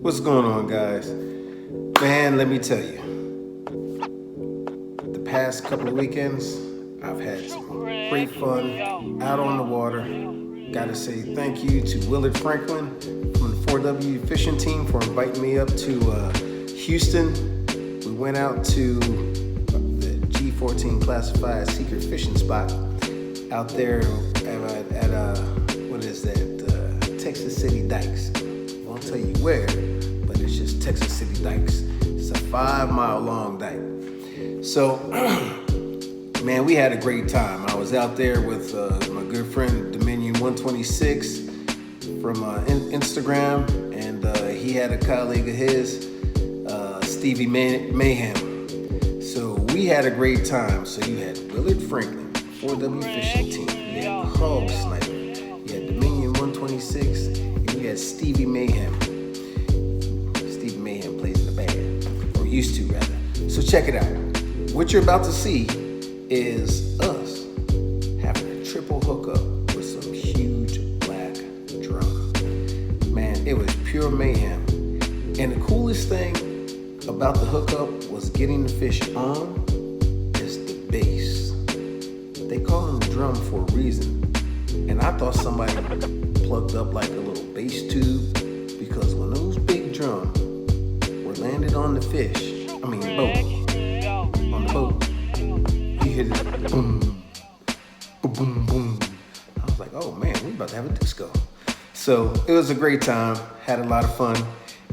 What's going on, guys? Man, let me tell you. The past couple of weekends, I've had some great fun out on the water. Gotta say thank you to Willard Franklin from the 4W fishing team for inviting me up to Houston. We went out to the G14 classified secret fishing spot out there at what is that? Texas City Dikes. I won't tell you where, but it's just Texas City Dikes. It's a 5-mile long dike. So, man, we had a great time. I was out there with my good friend Dominion 126 from Instagram, and he had a colleague of his, Stevie Mayhem. So we had a great time. So you had Willard Franklin, 4W fishing team. You had Hog Snyper. You had Dominion 126, and you had Stevie Mayhem. Stevie Mayhem plays in the band, or used to rather. So check it out. What you're about to see is us having a triple hookup with some huge black drum. Man, it was pure mayhem. And the coolest thing about the hookup was getting the fish on is the bass. They call them drum for a reason. And I thought somebody plugged up like a little bass tube, because when those big drums were landed on the fish, on the boat, you hear this boom, boom, boom, boom. I was like, oh man, we about to have a disco. So it was a great time, had a lot of fun.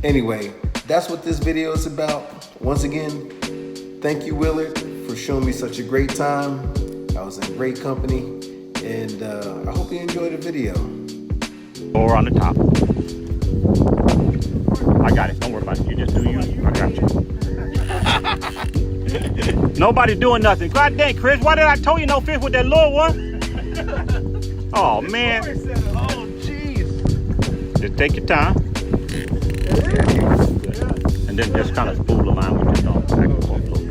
Anyway, that's what this video is about. Once again, thank you, Willard, for showing me such a great time. I was in great company, and I hope you enjoyed the video. Or on the top. I got it. Don't worry about it. You just do you. I got you. Nobody doing nothing. God dang, Chris, why did I tell you no fish with that little one? Oh, man. Oh, jeez. Just take your time. And then just kind of spool the line with your thumb back and forth a little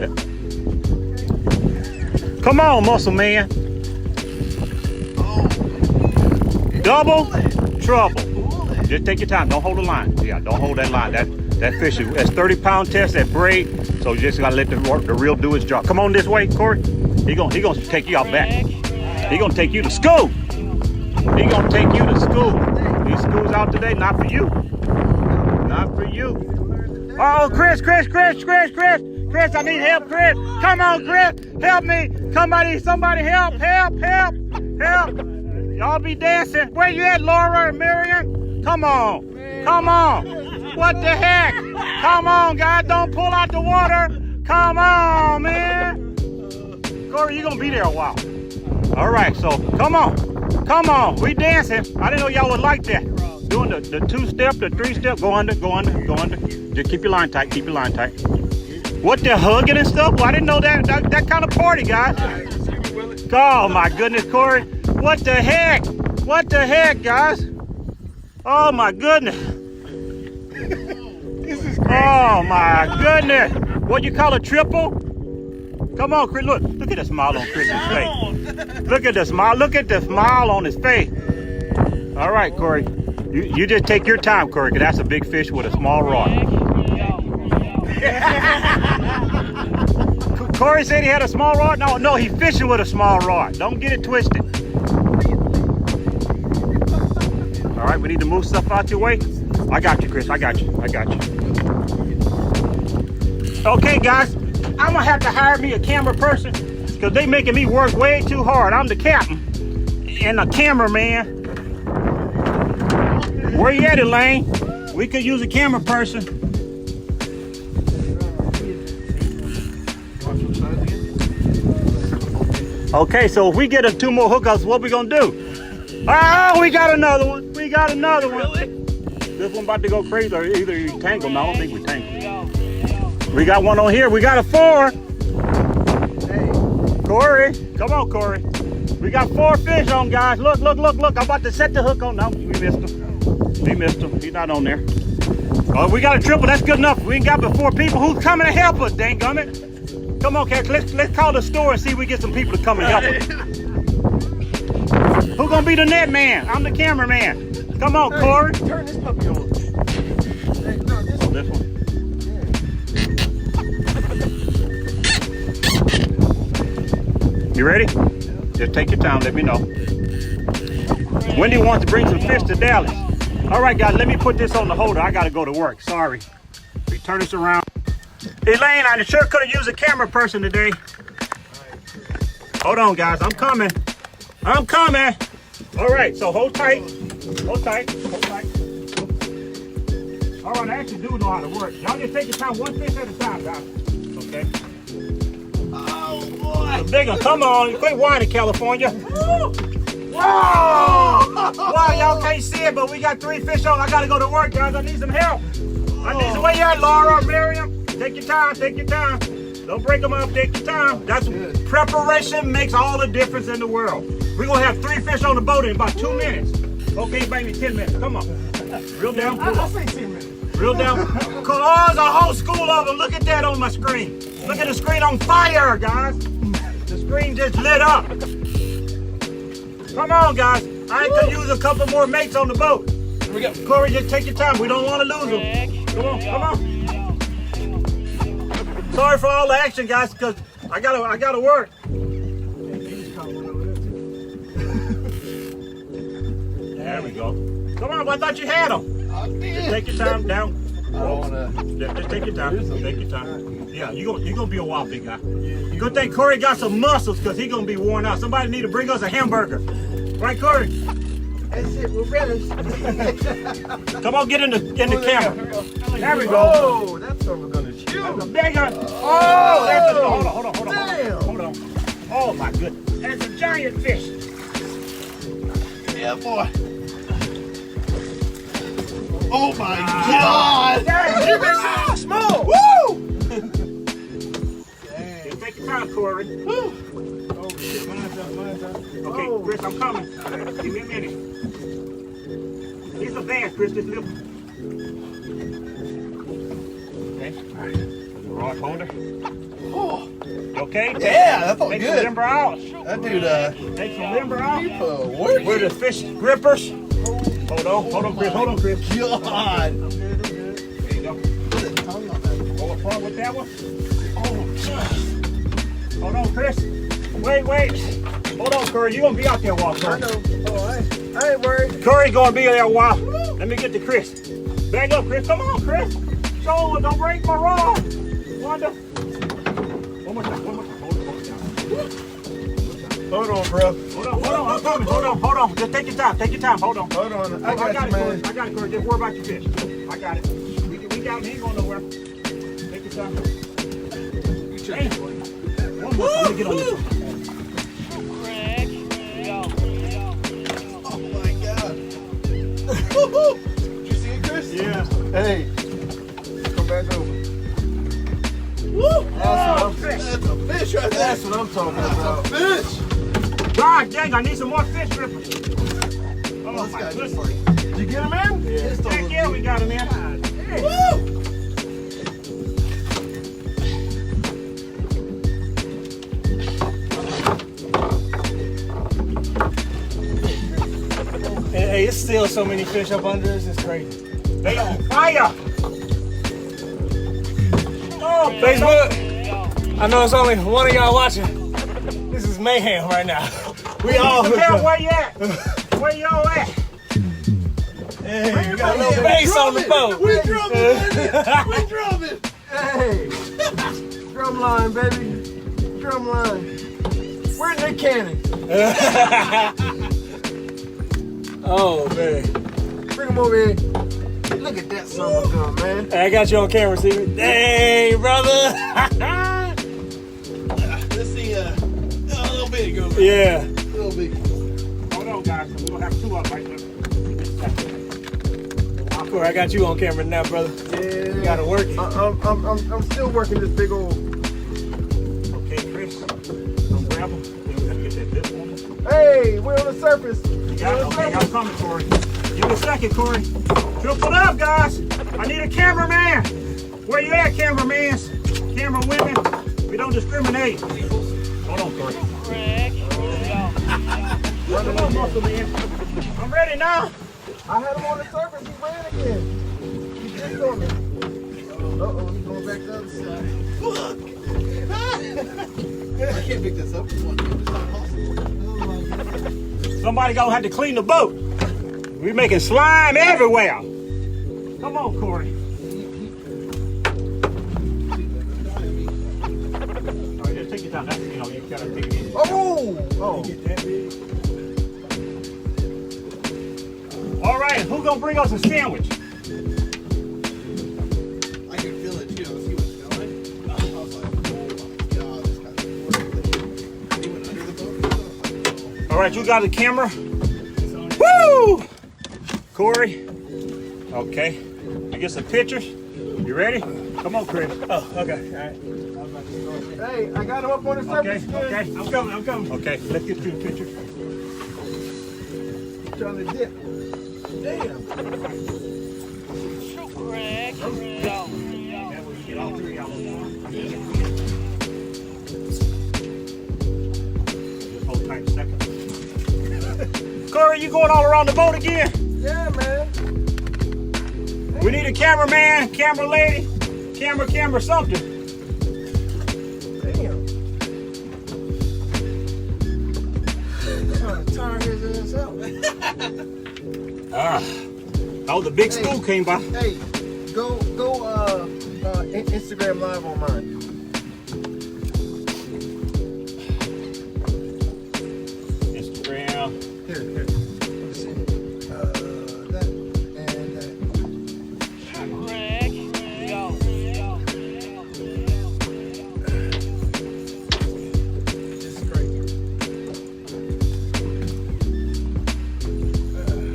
bit. Come on, muscle man. Double trouble. Just take your time. Don't hold the line. Yeah, don't hold that line. That fish is that's 30-pound test, that braid. So you just gotta let the reel do its job. Come on this way, Corey. He gonna take you out back. He gonna take you to school. He gonna take you to school. These schools out today, not for you. Not for you. Oh, Chris, I need help, Chris. Come on, Chris, help me. Somebody help. Y'all be dancing. Where you at, Laura and Marion? Come on. What the heck? Come on, guys, don't pull out the water. Come on, man. Corey, you gonna be there a while. All right, so come on, we dancing. I didn't know y'all would like that. Doing the 2-step, the 3-step, go under. Just keep your line tight, What, they're hugging and stuff? Well, I didn't know that kind of party, guys. Oh my goodness, Corey. What the heck, guys? Oh my goodness. This is crazy. Oh my goodness. What you call a triple? Come on, Chris, look at the smile on Chris's face. Look at the smile on his face. All right, Corey. You just take your time, Corey, because that's a big fish with a small rod. Corey said he had a small rod? No, he's fishing with a small rod. Don't get it twisted. All right, we need to move stuff out your way. I got you, Chris, I got you. Okay, guys, I'm gonna have to hire me a camera person, because they making me work way too hard. I'm the captain and the cameraman. Where you at, Elaine? We could use a camera person. Okay, so if we get 2 more hookups, what we gonna do? Oh, we got another one. Really? This one about to go crazy, or either you tangle. No, I don't think we tangle. We got one on here. We got a 4. Hey. Corey, come on, Corey. We got 4 fish on, guys. Look. I'm about to set the hook on. No, we missed him. He's not on there. Oh, we got a triple. That's good enough. We ain't got but 4 people. Who's coming to help us, dang gummit? Come on, Cash. Let's call the store and see if we get some people to come and help us. Who's gonna be the net man? I'm the cameraman. Come on, Corey. Turn this puppy on. Hey, no, this Oh, this one. You ready? Just take your time, let me know. Wendy wants to bring some fish to Dallas. All right, guys, let me put this on the holder. I gotta go to work, sorry. We turn this around. Elaine, I sure could have used a camera person today. Hold on, guys, I'm coming. I'm coming. All right, so hold tight. Hold tight, hold tight. All right, I actually do know how to work. Y'all just take your time, one fish at a time, guys. Okay. Oh boy! The big one, come on, quit whining, California. Wow! Wow, y'all can't see it, but we got 3 fish on. I gotta go to work, guys. I need some help. I need some. Where you at, Laura, Miriam? Take your time, take your time. Don't break them up, take your time. That's preparation makes all the difference in the world. We're gonna have 3 fish on the boat in about 2 minutes. Okay, baby, 10 minutes. Come on. Real down. I say 10 minutes. Real down. Oh, there's a whole school of them. Look at that on my screen. Look at the screen on fire, guys. The screen just lit up. Come on, guys. I could use a couple more mates on the boat. Here we go. Corey, just take your time. We don't want to lose them. Come on, come on. Sorry for all the action, guys, because I gotta work. There we go. Come on, I thought you had them. Just take your time down. I don't wanna. Just take your time. Take your time. Yeah, you're gonna be a wild big guy. Good thing Corey got some muscles because he's gonna be worn out. Somebody need to bring us a hamburger. Right, Corey? That's it, we're ready. Come on, get in the camera. There we go. Oh, that's what we're gonna shoot. That's a big one. Oh, that's a, hold on. Damn. Hold on. Oh my goodness. That's a giant fish. Yeah, boy. Oh my God! You've been so small. Woo! Take your time, Corey. Oh shit, mine's up. Okay, Chris, I'm coming. Give me a minute. These are bass, Chris. This little. Okay. All right. The rod holder. Oh. Okay. Yeah, that felt Take good. some limber out. That dude, Take some limber out. working. We're the fish grippers. Hold on, Chris. Hold on, Chris. God. There you go. Go up front with that one. Oh, hold on, Chris. Wait. Hold on, Curry. You're going to be out there a while, I Curry. know. Oh, I ain't worried. Curry going to be there a while. Let me get to Chris. Back up, Chris. Come on, Chris. Show, don't break my rod. Wanda. One more time. Hold it down. Hold on, bro. Hold on. I'm coming. Hold on. Just take your time. Hold on. Hold on. I got you, it, man. Corey. I got it, Corey. Just worry about your fish. I got it. We got him. He ain't going nowhere. Take your time. Hey. One more time. Let me get on this one. Oh my God. Did you see it, Chris? Yeah. Hey. Come back over. Woo! That's a fish right there. That's what I'm talking about. That's a fish. God dang, I need some more fish rippers. Oh This my guy goodness. just like, did you get him in? Yeah. Heck yeah, we got him in. Woo! Hey, it's still so many fish up under us, it's crazy. They on fire. Oh, Facebook, I know it's only one of y'all watching. This is mayhem right now. We all hooked Tell up. where you at? Where y'all at? Hey, we got a little bass on the boat. We drumming, baby. We drumming. Hey. Drum line, baby. Drum line. Where's Nick Cannon? Oh, man. Bring him over here. Look at that son of a gun, man. Hey, I got you on camera, Steven. Hey, brother. Let's see, a little bit ago. Yeah. A little bit. Hold on, guys. We're going to have 2 up right there. Cool, I got you on camera now, brother. Yeah. You gotta work it. I'm still working this big old. Okay, Chris. Don't grab him. Let me get that bit on him. Hey, we're on the surface. Okay, I'm coming, Corey. Give me a second, Corey. Triple up, guys. I need a cameraman. Where you at, cameramans? Camera women. We don't discriminate. Hold on, Corey. Run a little muscle, man. I'm ready now. I had him on the surface. He ran again. He just on me. Uh-oh, he's going back the other side. I can't pick this up. It's not possible. Somebody gonna have to clean the boat. We're making slime everywhere. Come on, Corey. All right, just take your time. That's, you know, you gotta take it easy. Oh! All right, who gonna bring us a sandwich? I can feel it too. See what's going. I was like, oh my God, this guy's he went under the boat. All right, you got the camera. Woo! Corey. Okay. You get some pictures. You ready? Come on, Chris. Oh, okay. All right. Hey, I got him up on the Okay, surface. okay. I'm coming. Okay, let's get through the picture. Trying to dip. Damn. That way you get all three of them. Just hold tight a second. Corey, you going all around the boat again? Yeah, man. We need a cameraman, camera lady, camera something. Damn. Trying to tire his ass out. Oh, the big school came by. Hey, go Instagram live on mine. Instagram. Here. Let me see. That and that. This is crazy.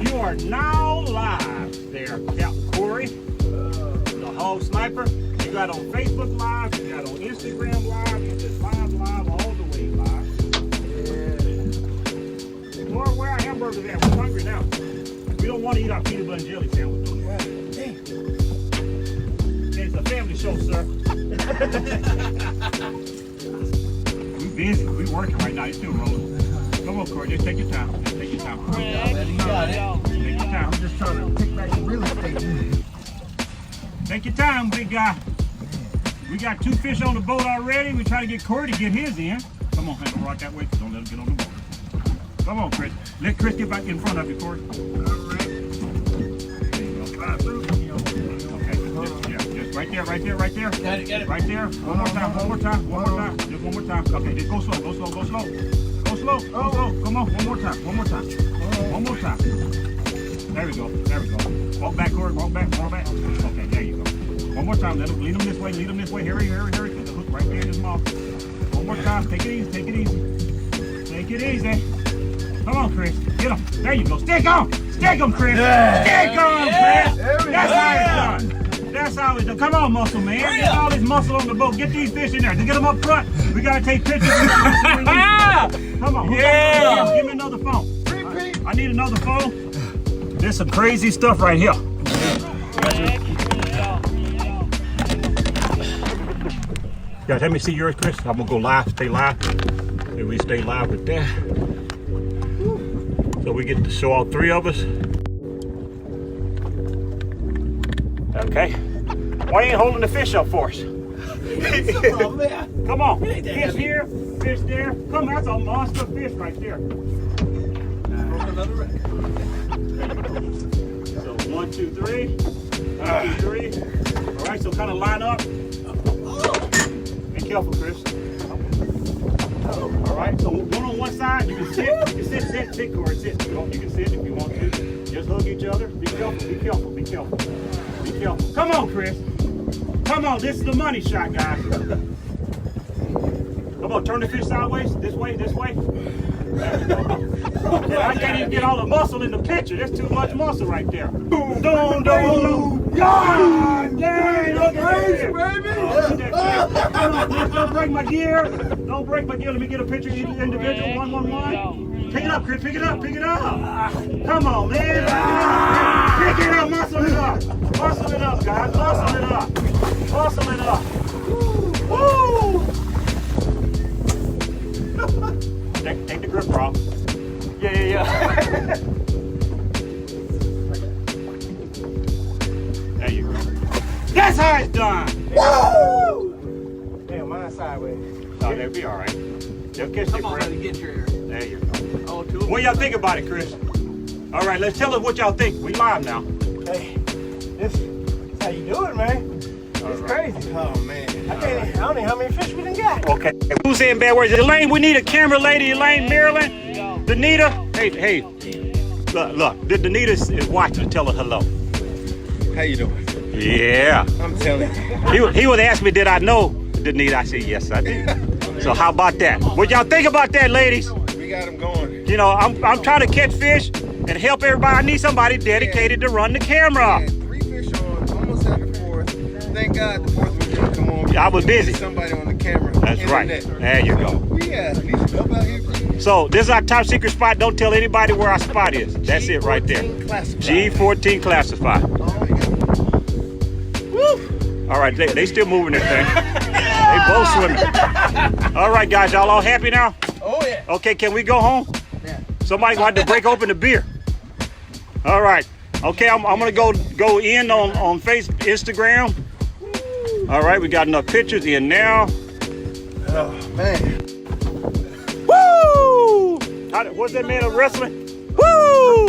You are now live there, Captain Corey. The whole Sniper. You got on Facebook Live, you got on Instagram Live, you just live all the way live. Yeah. Lord, where our hamburgers at? We're hungry now. We don't want to eat our peanut butter and jelly sandwich. Damn. It's a family show, sir. We busy. We working right now. It's still rolling. Come on, Corey. Just take your time. Just take your time. You got it. Take your time. I'm just trying to pick back the real estate. Take your time, big guy. We got 2 fish on the boat already. We try to get Corey to get his in. Come on, Hank, rock that way. Don't let him get on the boat. Come on, Chris. Let Chris get back in front of you, Corey. All right. There you go. Fly through. Okay. Just right there. Got it. Right there. One more time. Just one more time. Okay, just go slow. Go slow. Come on. One more time. There we go. Walk back, Corey. Walk back. Okay, there you go. One more time. Lead him this way. Hurry. Put the hook right there in his mouth. One more time. Take it easy. Come on, Chris. Get him. There you go. Stick him, Chris. Stick him, Chris. That's how it's done. Come on, muscle man. Get all this muscle on the boat. Get these fish in there. To get them up front, we gotta take pictures. Come on. Yeah. Give me another phone. I need another phone. There's some crazy stuff right here. Yeah, let me see yours, Chris. I'm gonna go live, stay live. And we stay live with that. So we get to show all 3 of us. Okay. Why ain't holding the fish up for us? Come on. Fish here, fish there. Come on, that's a monster fish right there. So 1, 2, 3. 1, 2, 3. All right, so kind of line up. Be careful, Chris. All right, so one on one side. You can sit, Corey, sit. You can sit if you want to. Just hug each other. Be careful. Come on, Chris. Come on, this is the money shot, guys. Come on, turn the fish sideways. This way. There we go. Yeah, I can't even get all the muscle in the picture. There's too much muscle right there. Boom. God dang, look at this, baby. Come on, don't break my gear. Let me get a picture of each individual. 1. Pick it up, Chris. Pick it up. Come on, man. Pick it up. Muscle it up. Muscle it up, guys. Muscle it up. Woo! Take the grip off. Yeah. That's how it's done. Woo! Damn, mine's sideways. Oh, they'll be all right. They'll catch Come you, on, friend. buddy, get your. There you go. Oh, two. What y'all think about it, Chris? All right, let's tell us what y'all think. We live now. Hey, this how you do it, man. It's crazy. Oh man. I don't know how many fish we done got. Okay. Who's saying bad words? Elaine, we need a camera lady. Elaine, Marilyn, Danita. Hey. Look. Danita is watching. Tell her hello. How you doing? Yeah. I'm telling you. He would ask me, did I know Danita? I said, yes, I did. So how about that? What y'all think about that, ladies? We got him going. You know, I'm trying to catch fish and help everybody. I need somebody dedicated to run the camera. We had 3 fish on, almost had the 4th. Thank God the 4th was gonna come on. I was busy. Somebody on the camera. That's right. There you go. We need some help out here. So this is our top secret spot. Don't tell anybody where our spot is. That's it right there. G14 classified. Woo! All right, they still moving this thing. They both swimming. All right, guys, y'all all happy now? Oh yeah. Okay, can we go home? Yeah. Somebody gonna have to break open the beer. All right. Okay, I'm gonna go in on Facebook, Instagram. All right, we got enough pictures in now. Oh man. Woo! What's that man of wrestling? Woo!